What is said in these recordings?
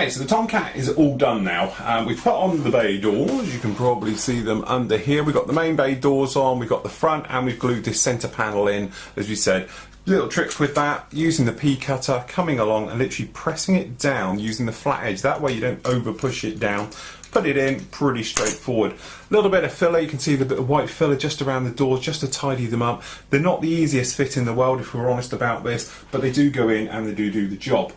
Okay, so the Tomcat is all done now. We've put on the bay doors. You can probably see them under here. We've got the main bay doors on, we've got the front, and we've glued this centre panel in, as we said. Little tricks with that, using the P cutter, coming along and literally pressing it down using the flat edge. That way you don't over push it down. Put it in, pretty straightforward. A little bit of filler, you can see the bit of white filler just around the doors, just to tidy them up. They're not the easiest fit in the world, if we're honest about this, but they do go in and they do the job.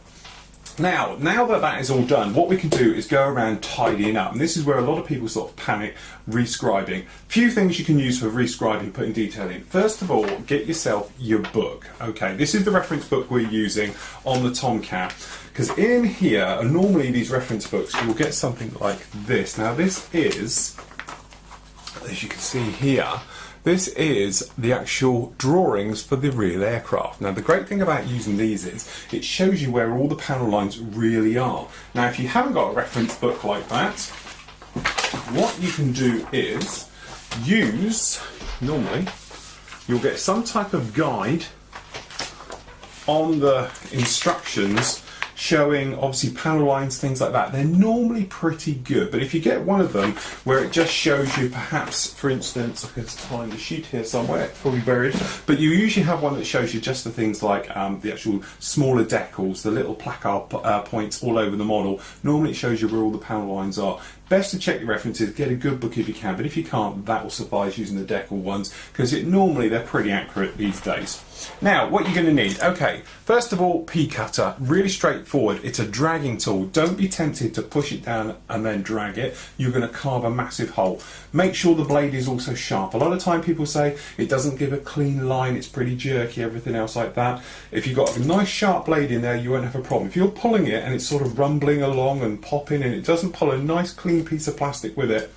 Now that that is all done, what we can do is go around tidying up, and this is where a lot of people sort of panic rescribing. Few things you can use for rescribing, putting detail in. First of all, get yourself your book. Okay, this is the reference book we're using on the Tomcat, because in here, and normally these reference books, you will get something like this. Now this is, as you can see here, this is the actual drawings for the real aircraft. Now the great thing about using these is it shows you where all the panel lines really are. Now if you haven't got a reference book like that, what you can do is use, normally, you'll get some type of guide on the instructions showing obviously panel lines, things like that. They're normally pretty good, but if you get one of them where it just shows you, perhaps for instance, I can find the sheet here somewhere, it's probably buried, but you usually have one that shows you just the things like the actual smaller decals, the little placard points all over the model. Normally it shows you where all the panel lines are. Best to check your references, get a good book if you can, but if you can't, that will suffice using the decal ones, because normally they're pretty accurate these days. Now, what you're going to need, okay, first of all, P cutter, really straightforward. It's a dragging tool. Don't be tempted to push it down and then drag it. You're going to carve a massive hole. Make sure the blade is also sharp. A lot of time people say it doesn't give a clean line, it's pretty jerky, everything else like that. If you've got a nice sharp blade in there, you won't have a problem. If you're pulling it and it's sort of rumbling along and popping and it doesn't pull a nice clean piece of plastic with it,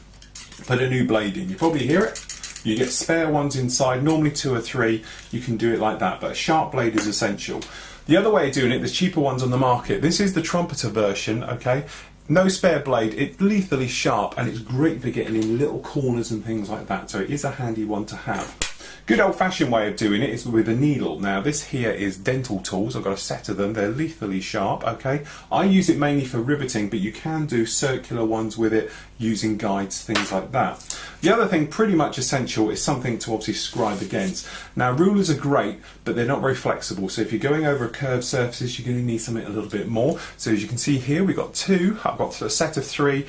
put a new blade in. You probably hear it. You get spare ones inside, normally 2 or 3, you can do it like that, but a sharp blade is essential. The other way of doing it, there's cheaper ones on the market. This is the Trumpeter version, okay? No spare blade, it's lethally sharp and it's great for getting in little corners and things like that, so it is a handy one to have. Good old-fashioned way of doing it is with a needle. Now this here is dental tools, I've got a set of them, they're lethally sharp, okay? I use it mainly for riveting, but you can do circular ones with it using guides, things like that. The other thing, pretty much essential, is something to obviously scribe against. Now rulers are great, but they're not very flexible, so if you're going over a curved surfaces, you're going to need something a little bit more. So as you can see here, we've got 2, I've got a set of 3,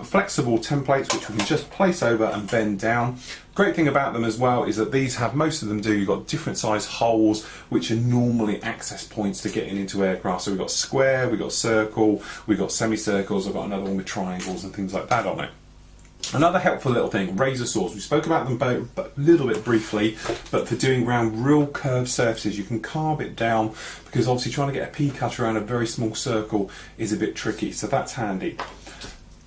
flexible templates which we can just place over and bend down. Great thing about them as well is that these have, most of them do, you've got different size holes which are normally access points to getting into aircraft. So we've got square, we've got circle, we've got semicircles, I've got another one with triangles and things like that on it. Another helpful little thing, razor saws. We spoke about them both a little bit briefly, but for doing around real curved surfaces, you can carve it down, because obviously trying to get a P cut around a very small circle is a bit tricky, so that's handy.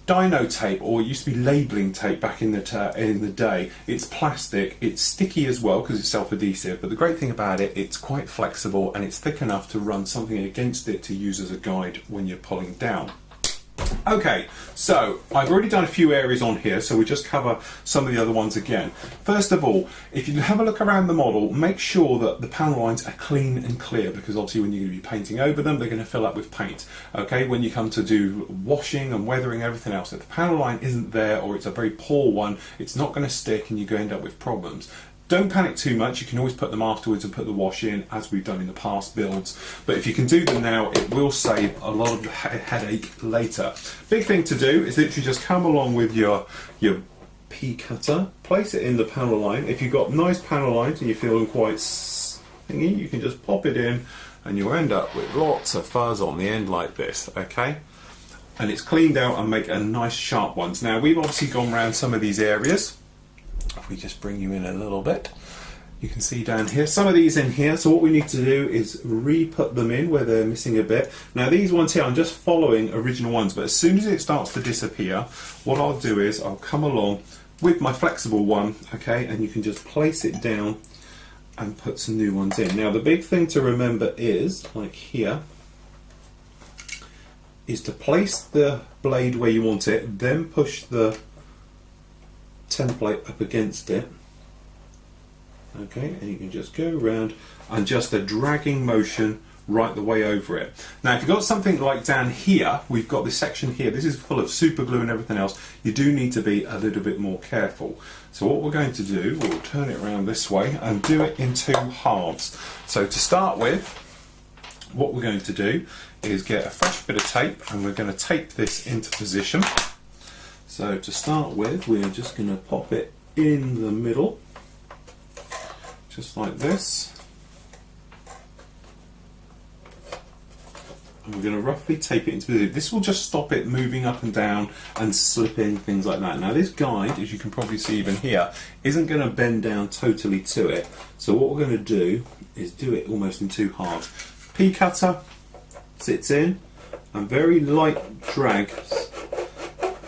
Dino tape, or it used to be labelling tape back in the day. It's plastic, it's sticky as well because it's self-adhesive, but the great thing about it, it's quite flexible and it's thick enough to run something against it to use as a guide when you're pulling down. Okay, so I've already done a few areas on here, so we just cover some of the other ones again. First of all, if you have a look around the model, make sure that the panel lines are clean and clear, because obviously when you're going to be painting over them, they're going to fill up with paint. Okay, when you come to do washing and weathering, everything else, if the panel line isn't there or it's a very poor one, it's not going to stick and you're going to end up with problems. Don't panic too much, you can always put them afterwards and put the wash in, as we've done in the past builds, but if you can do them now, it will save a lot of headache later. Big thing to do is literally just come along with your P cutter, place it in the panel line. If you've got nice panel lines and you're feeling quite thingy, you can just pop it in and you'll end up with lots of fuzz on the end like this, okay? And it's cleaned out and make a nice sharp ones. Now we've obviously gone around some of these areas. If we just bring you in a little bit, you can see down here, some of these in here, so what we need to do is re-put them in where they're missing a bit. Now these ones here, I'm just following original ones, but as soon as it starts to disappear, what I'll do is I'll come along with my flexible one, okay, and you can just place it down and put some new ones in. Now the big thing to remember is, like here, is to place the blade where you want it, then push the template up against it, okay, and you can just go around and just a dragging motion right the way over it. Now if you've got something like down here, we've got this section here, this is full of super glue and everything else, you do need to be a little bit more careful. So what we're going to do, we'll turn it around this way and do it in 2 halves. So to start with, what we're going to do is get a fresh bit of tape and we're going to tape this into position. So to start with, we're just going to pop it in the middle, just like this. And we're going to roughly tape it into position. This will just stop it moving up and down and slipping, things like that. Now this guide, as you can probably see even here, isn't going to bend down totally to it. So what we're going to do is do it almost in 2 halves. P cutter sits in and very light drag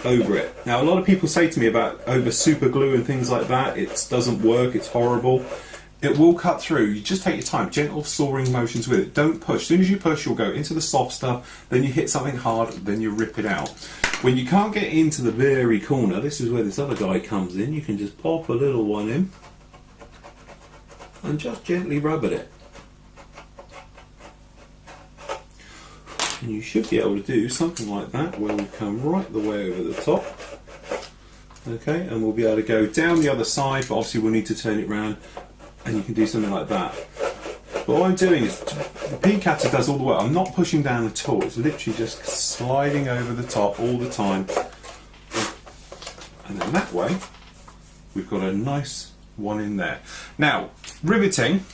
over it. Now a lot of people say to me about over super glue and things like that, it doesn't work, it's horrible. It will cut through. You just take your time, gentle sawing motions with it. Don't push. As soon as you push, you'll go into the soft stuff, then you hit something hard, then you rip it out. When you can't get into the very corner, this is where this other guy comes in. You can just pop a little one in and just gently rub at it. And you should be able to do something like that where we come right the way over the top. Okay, and we'll be able to go down the other side, but obviously we'll need to turn it round. And you can do something like that. But what I'm doing is, the pea cutter does all the work. I'm not pushing down at all. It's literally just sliding over the top all the time. And then that way, we've got a nice one in there. Now, riveting,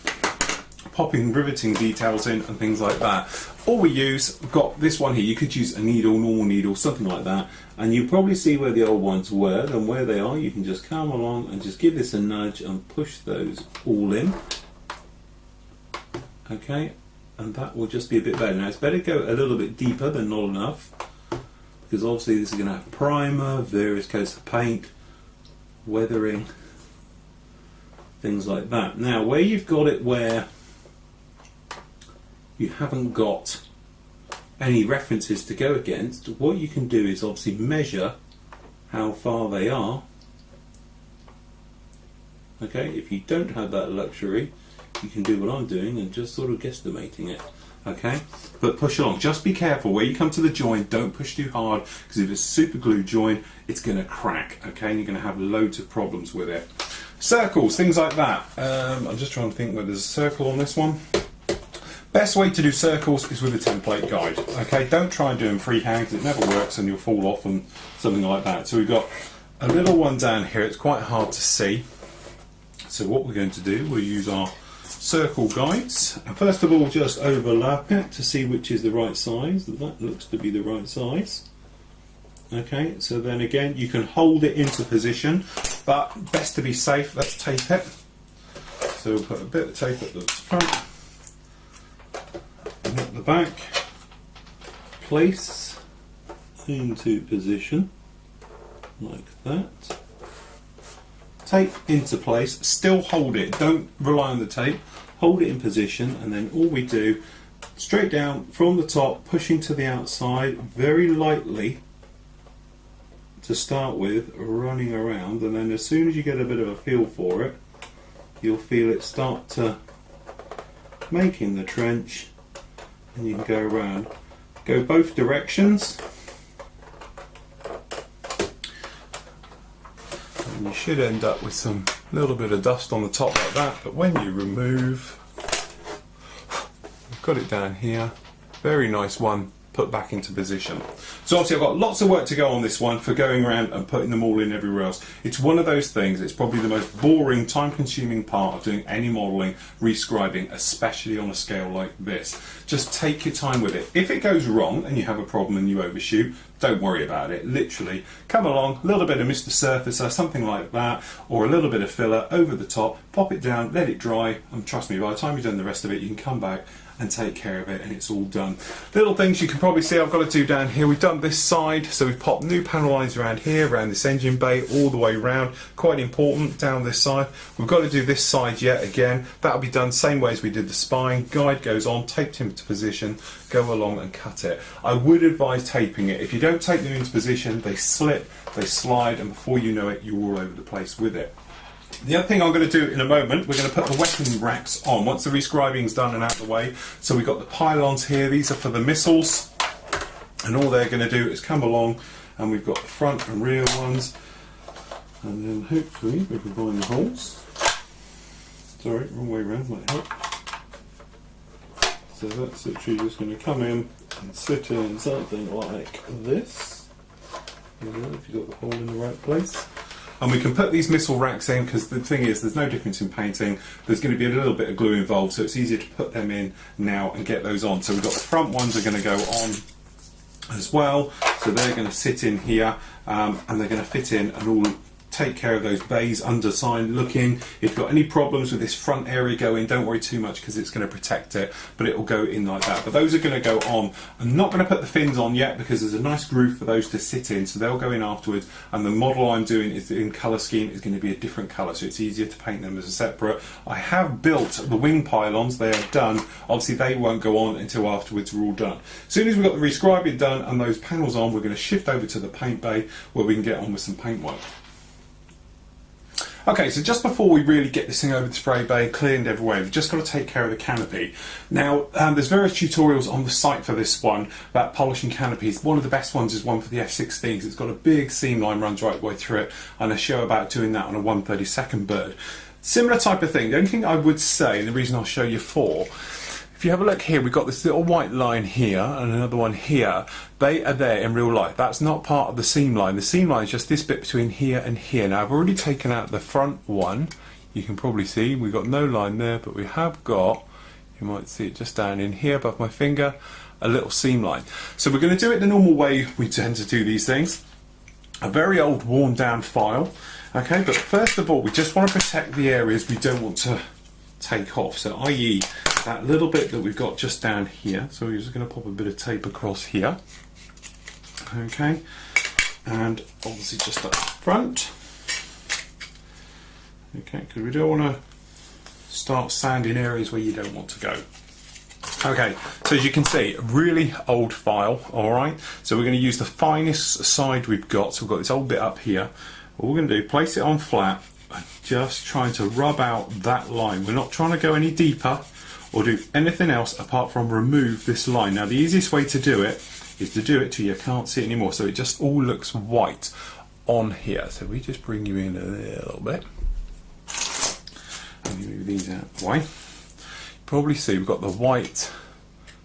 popping riveting details in and things like that. All we use, we've got this one here. You could use a needle, normal needle, something like that. And you probably see where the old ones were, and where they are, you can just come along and just give this a nudge and push those all in. Okay, and that will just be a bit better. Now it's better to go a little bit deeper than not enough, because obviously this is going to have primer, various coats of paint, weathering, things like that. Now where you've got it where you haven't got any references to go against, what you can do is obviously measure how far they are. Okay, if you don't have that luxury, you can do what I'm doing and just sort of guesstimating it. Okay, but push along. Just be careful where you come to the joint. Don't push too hard, because if it's super glue joint, it's going to crack. Okay, and you're going to have loads of problems with it. Circles, things like that. I'm just trying to think whether there's a circle on this one. Best way to do circles is with a template guide. Okay, don't try and do them freehand, because it never works and you'll fall off and something like that. So we've got a little one down here. It's quite hard to see. So what we're going to do, we'll use our circle guides. And first of all, just overlap it to see which is the right size. That looks to be the right size. Okay, so then again, you can hold it into position, but best to be safe, let's tape it. So we'll put a bit of tape at the front. And at the back, place into position like that. Tape into place, still hold it, don't rely on the tape, hold it in position, and then all we do, straight down from the top, pushing to the outside, very lightly to start with, running around, and then as soon as you get a bit of a feel for it, you'll feel it start to making the trench. And you can go around, go both directions, and you should end up with some little bit of dust on the top like that, but when you remove, I've got it down here, very nice one, put back into position. So obviously I've got lots of work to go on this one for going around and putting them all in everywhere else. It's one of those things, it's probably the most boring, time consuming part of doing any modelling, rescribing, especially on a scale like this. Just take your time with it. If it goes wrong and you have a problem and you overshoot, don't worry about it. Literally come along, a little bit of Mr. Surfacer, something like that, or a little bit of filler over the top, pop it down, let it dry, and trust me, by the time you've done the rest of it, you can come back and take care of it, and it's all done. Little things you can probably see I've got to do down here. We've done this side, so we've popped new panel lines around here, around this engine bay, all the way round. Quite important down this side. We've got to do this side yet again. That'll be done same way as we did the spine. Guide goes on, taped into position, go along and cut it. I would advise taping it. If you don't tape them into position, they slip, they slide, and before you know it, you're all over the place with it. The other thing I'm going to do in a moment, we're going to put the weapon racks on once the rescribing's done and out of the way. So we've got the pylons here, these are for the missiles, and all they're going to do is come along, and we've got the front and rear ones, and then hopefully we can find the holes. Sorry, wrong way around, might help. So that's literally just going to come in and sit in something like this. You know, if you've got the hole in the right place. And we can put these missile racks in, because the thing is, there's no difference in painting. There's going to be a little bit of glue involved, so it's easier to put them in now and get those on. So we've got the front ones are going to go on as well. So they're going to sit in here, and they're going to fit in and all take care of those bays, underside looking. If you've got any problems with this front area going, don't worry too much, because it's going to protect it, but it will go in like that. But those are going to go on. I'm not going to put the fins on yet, because there's a nice groove for those to sit in, so they'll go in afterwards. And the model I'm doing is in colour scheme is going to be a different colour, so it's easier to paint them as a separate. I have built the wing pylons, they are done. Obviously they won't go on until afterwards we're all done. As soon as we've got the rescribing done and those panels on, we're going to shift over to the paint bay where we can get on with some paint work. Okay, so just before we really get this thing over the spray bay, cleaned everywhere, we've just got to take care of the canopy. Now, there's various tutorials on the site for this one about polishing canopies. One of the best ones is one for the F-14D. It's got a big seam line runs right the way through it, and a show about doing that on a 1/32 bird. Similar type of thing. The only thing I would say, and the reason I'll show you for, if you have a look here, we've got this little white line here and another one here. They are there in real life. That's not part of the seam line. The seam line is just this bit between here and here. Now I've already taken out the front one. You can probably see we've got no line there, but we have got, you might see it just down in here above my finger, a little seam line. So we're going to do it the normal way we tend to do these things. A very old worn down file. Okay, but first of all, we just want to protect the areas we don't want to take off, so i.e. that little bit that we've got just down here. So we're just going to pop a bit of tape across here, okay, and obviously just up front, okay, because we don't want to start sanding areas where you don't want to go. Okay, so as you can see, a really old file. Alright, so we're going to use the finest side we've got. So we've got this old bit up here. What we're going to do, place it on flat, just trying to rub out that line. We're not trying to go any deeper or do anything else apart from remove this line. Now the easiest way to do it is to do it till you can't see it anymore, so it just all looks white on here. So we just bring you in a little bit and move these out of the way. You probably see we've got the white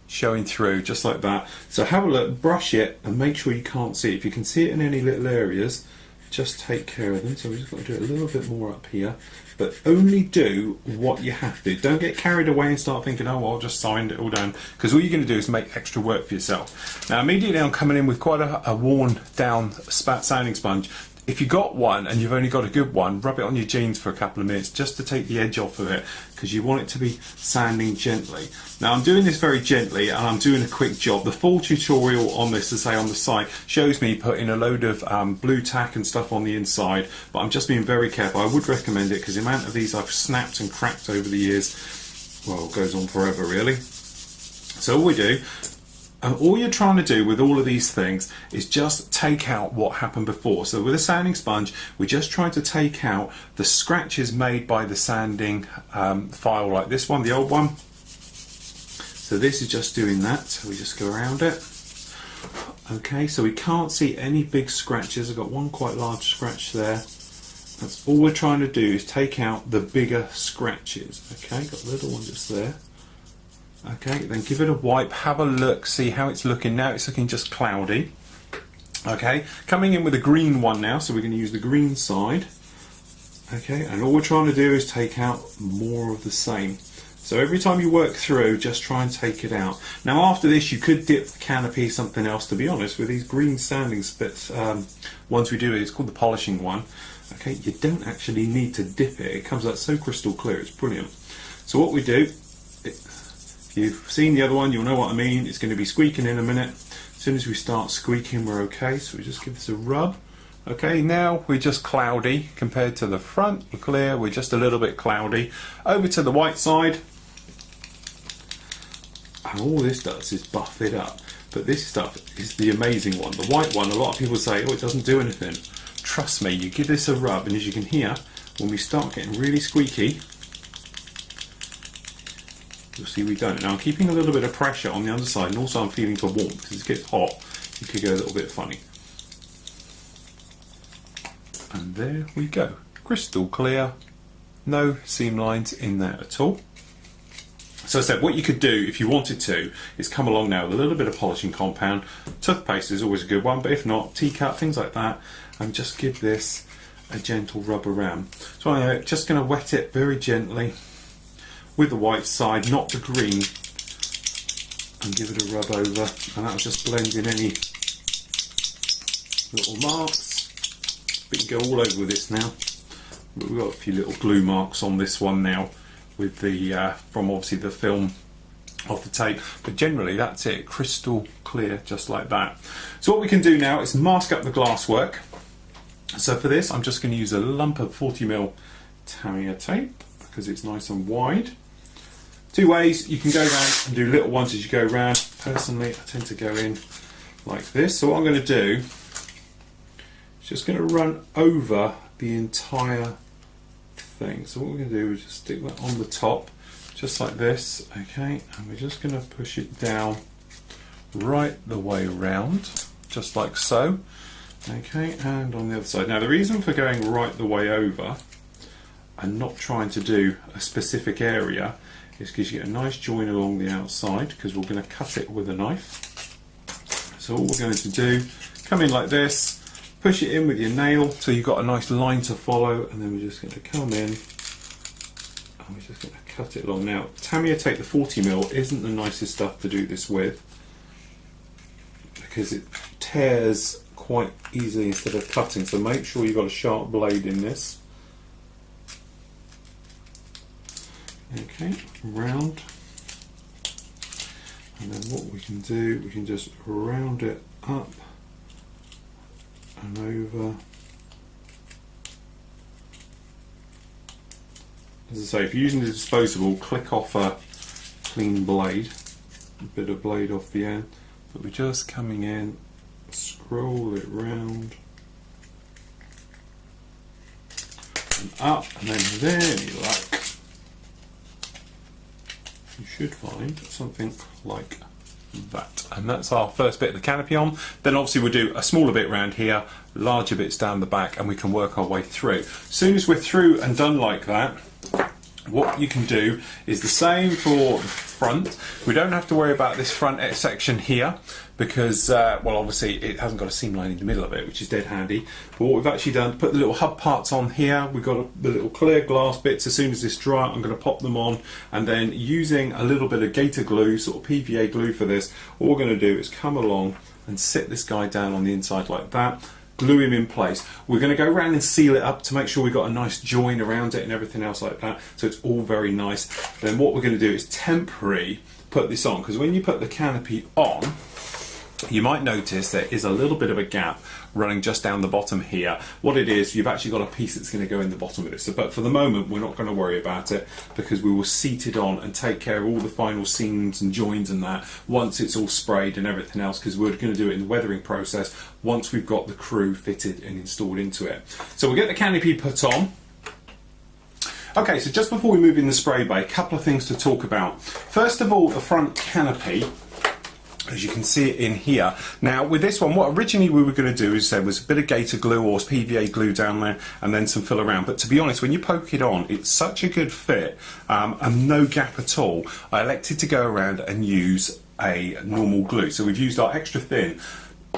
showing through just like that. So have a look, brush it and make sure you can't see it. If you can see it in any little areas, just take care of them. So we're just going to do it a little bit more up here, but only do what you have to. Don't get carried away and start thinking, oh, well, I'll just sand it all down, because all you're going to do is make extra work for yourself. Now immediately I'm coming in with quite a worn down sanding sponge. If you got one and you've only got a good one, rub it on your jeans for a couple of minutes just to take the edge off of it, because you want it to be sanding gently. Now I'm doing this very gently and I'm doing a quick job. The full tutorial on this, to say on the site, shows me putting a load of blue tack and stuff on the inside, but I'm just being very careful. I would recommend it because the amount of these I've snapped and cracked over the years, well, it goes on forever really. So all we do, and all you're trying to do with all of these things is just take out what happened before. So with a sanding sponge, we're just trying to take out the scratches made by the sanding file, like this one, the old one. So this is just doing that. So we just go around it. Okay, so we can't see any big scratches. I've got one quite large scratch there. That's all we're trying to do, is take out the bigger scratches. Okay, got a little one just there. Okay, then give it a wipe, have a look, see how it's looking. Now it's looking just cloudy. Okay, coming in with a green one now, so we're going to use the green side. Okay, and all we're trying to do is take out more of the same. So every time you work through, just try and take it out. Now after this, you could dip the canopy something else. To be honest, with these green sanding bits, ones we do, it's called the polishing one. Okay, you don't actually need to dip it. It comes out so crystal clear, it's brilliant. So what we do, you've seen the other one, you'll know what I mean. It's going to be squeaking in a minute. As soon as we start squeaking, we're okay. So we just give this a rub. Okay, now we're just cloudy compared to the front. We're clear, we're just a little bit cloudy. Over to the white side. And all this does is buff it up. But this stuff is the amazing one. The white one, a lot of people say, oh, it doesn't do anything. Trust me, you give this a rub, and as you can hear, when we start getting really squeaky, you'll see we've done it. Now I'm keeping a little bit of pressure on the underside, and also I'm feeling for warmth, because it gets hot, it could go a little bit funny. And there we go. Crystal clear, no seam lines in there at all. So I said, what you could do if you wanted to is come along now with a little bit of polishing compound. Toothpaste is always a good one, but if not, T-cut, things like that, and just give this a gentle rub around. So I'm just going to wet it very gently with the white side, not the green, and give it a rub over, and that'll just blend in any little marks. But you can go all over with this now. But we've got a few little glue marks on this one now, with the from obviously the film of the tape, but generally that's it, crystal clear, just like that. So what we can do now is mask up the glass work. So for this I'm just going to use a lump of 40mm Tamiya tape, because it's nice and wide. Two ways you can go around and do little ones as you go around. Personally I tend to go in like this. So what I'm going to do is just going to run over the entire thing. So what we're going to do is just stick that on the top, just like this, okay, and we're just going to push it down right the way around, just like so, okay, and on the other side. Now the reason for going right the way over and not trying to do a specific area is because you get a nice join along the outside, because we're going to cut it with a knife. So all we're going to do, come in like this, push it in with your nail so you've got a nice line to follow, and then we're just going to come in and we're just going to cut it along. Now Tamiya tape, the 40mm, isn't the nicest stuff to do this with, because it tears quite easily instead of cutting, so make sure you've got a sharp blade in this. Okay, round, and then what we can do, we can just round it up and over. As I say, if you're using the disposable, click off a clean blade, a bit of blade off the end, but we're just coming in, scroll it round and up, and then with any luck you should find something like that. And that's our first bit of the canopy on. Then obviously we'll do a smaller bit around here, larger bits down the back, and we can work our way through. As soon as we're through and done like that, what you can do is the same for the front. We don't have to worry about this front section here, because well, obviously it hasn't got a seam line in the middle of it, which is dead handy. But what we've actually done, put the little hub parts on here. We've got the little clear glass bits. As soon as this dry, I'm going to pop them on, and then using a little bit of gator glue, sort of PVA glue for this, all we're going to do is come along and sit this guy down on the inside like that, glue him in place. We're going to go around and seal it up to make sure we've got a nice join around it and everything else like that, so it's all very nice. Then what we're going to do is temporarily put this on, because when you put the canopy on, you might notice there is a little bit of a gap running just down the bottom here. What it is, you've actually got a piece that's going to go in the bottom of this. So, but for the moment we're not going to worry about it, because we will seat it on and take care of all the final seams and joins and that once it's all sprayed and everything else, because we're going to do it in the weathering process once we've got the crew fitted and installed into it. So we'll get the canopy put on. Okay, so just before we move in the spray bay, a couple of things to talk about. First of all, the front canopy, as you can see it in here. Now with this one, what originally we were going to do is there was a bit of gator glue or PVA glue down there and then some fill around, but to be honest, when you poke it on, it's such a good fit and no gap at all. I elected to go around and use a normal glue, so we've used our extra thin.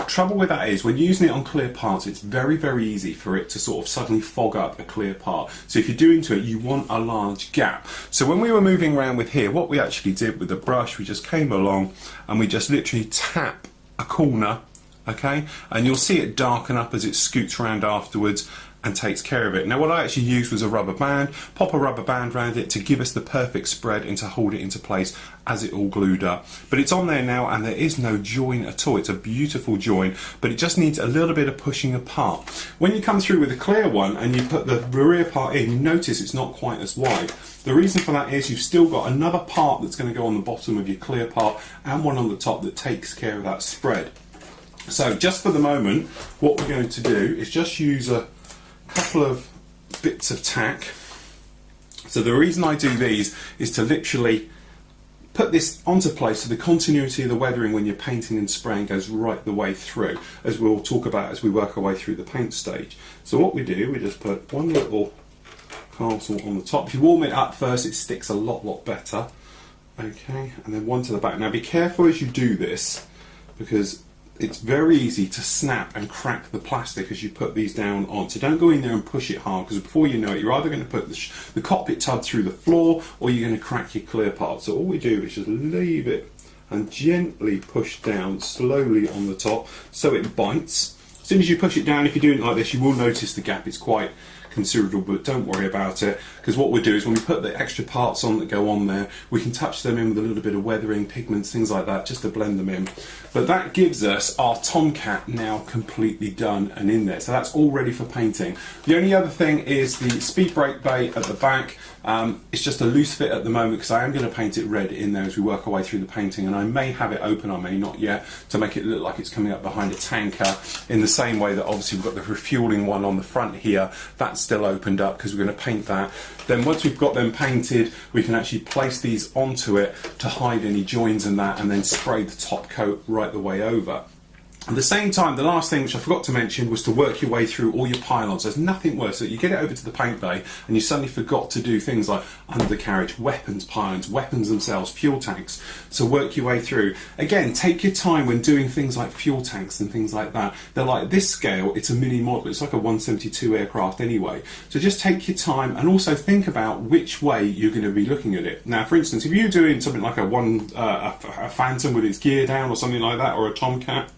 Trouble with that is when using it on clear parts, it's very easy for it to sort of suddenly fog up a clear part. So if you're doing to it, you want a large gap. So when we were moving around with here, what we actually did with the brush, we just came along and we just literally tap a corner, okay, and you'll see it darken up as it scoots around afterwards and takes care of it. Now what I actually used was a rubber band, pop a rubber band around it to give us the perfect spread and to hold it into place as it all glued up. But it's on there now and there is no join at all. It's a beautiful join, but it just needs a little bit of pushing apart. When you come through with a clear one and you put the rear part in, you notice it's not quite as wide. The reason for that is you've still got another part that's going to go on the bottom of your clear part and one on the top that takes care of that spread. So just for the moment, what we're going to do is just use a couple of bits of tack. So the reason I do these is to literally put this onto place so the continuity of the weathering when you're painting and spraying goes right the way through, as we'll talk about as we work our way through the paint stage. So what we do, we just put one little castle on the top. If you warm it up first, it sticks a lot better. Okay, and then one to the back. Now be careful as you do this, because it's very easy to snap and crack the plastic as you put these down on. So don't go in there and push it hard, because before you know it, you're either going to put the cockpit tub through the floor, or you're going to crack your clear part. So all we do is just leave it and gently push down slowly on the top so it bites. As soon as you push it down, if you're doing it like this, you will notice the gap. It's quite considerable, but don't worry about it, because what we'll do is when we put the extra parts on that go on there, we can touch them in with a little bit of weathering, pigments, things like that, just to blend them in. But that gives us our Tomcat now completely done and in there, so that's all ready for painting. The only other thing is the speed brake bay at the back. It's just a loose fit at the moment because I am going to paint it red in there as we work our way through the painting, and I may have it open, I may not yet, to make it look like it's coming up behind a tanker, in the same way that obviously we've got the refueling one on the front here. That's still opened up because we're going to paint that. Then once we've got them painted, we can actually place these onto it to hide any joins and that, and then spray the top coat right the way over. At the same time, the last thing which I forgot to mention was to work your way through all your pylons. There's nothing worse that you get it over to the paint bay and you suddenly forgot to do things like undercarriage, weapons pylons, weapons themselves, fuel tanks. So work your way through. Again, take your time when doing things like fuel tanks and things like that. They're like this scale, it's a mini model, it's like a 172 aircraft anyway. So just take your time and also think about which way you're going to be looking at it. Now, for instance, if you're doing something like a Phantom with its gear down or something like that, or a Tomcat,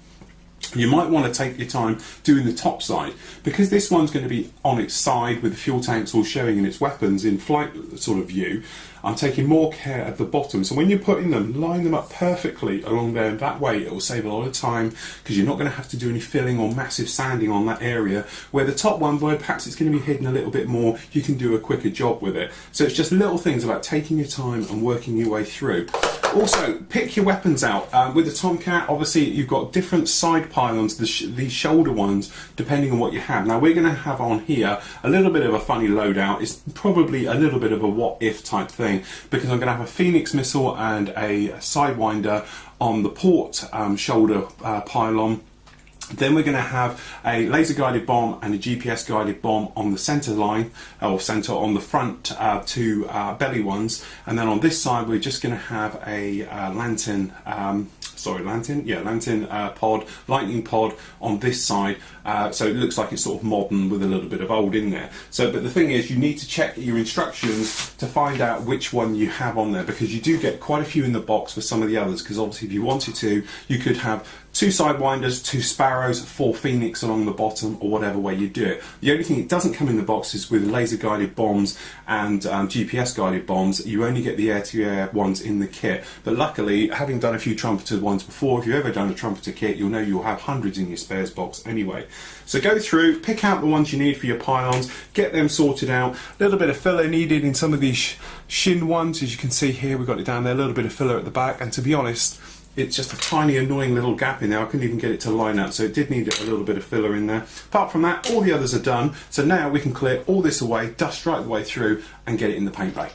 you might want to take your time doing the top side, because this one's going to be on its side with the fuel tanks all showing in its weapons in flight sort of view. I'm taking more care at the bottom, so when you're putting them, line them up perfectly along there, and that way it will save a lot of time, because you're not going to have to do any filling or massive sanding on that area, where the top one, where perhaps it's going to be hidden a little bit more, you can do a quicker job with it. So it's just little things about taking your time and working your way through. Also, pick your weapons out. With the Tomcat, obviously you've got different side pylons, these shoulder ones, depending on what you have. Now we're going to have on here a little bit of a funny loadout. It's probably a little bit of a what if type thing, because I'm going to have a Phoenix missile and a Sidewinder on the port shoulder pylon. Then we're going to have a laser guided bomb and a GPS guided bomb on the center line, or center on the front two belly ones, and then on this side we're just going to have a lantern pod, lightning pod on this side, so it looks like it's sort of modern with a little bit of old in there. So, but the thing is, you need to check your instructions to find out which one you have on there, because you do get quite a few in the box for some of the others, because obviously if you wanted to, you could have 2 Sidewinders, 2 Sparrows, 4 Phoenix along the bottom, or whatever way you do it. The only thing it doesn't come in the box is with laser guided bombs and GPS guided bombs. You only get the air-to-air ones in the kit. But luckily, having done a few Trumpeter ones before, if you've ever done a Trumpeter kit, you'll know you'll have hundreds in your spares box anyway. So go through, pick out the ones you need for your pylons, get them sorted out. A little bit of filler needed in some of these shin ones, as you can see here, we've got it down there, a little bit of filler at the back, and to be honest, it's just a tiny annoying little gap in there. I couldn't even get it to line up, so it did need a little bit of filler in there. Apart from that, all the others are done, so now we can clear all this away, dust right the way through, and get it in the paint bay.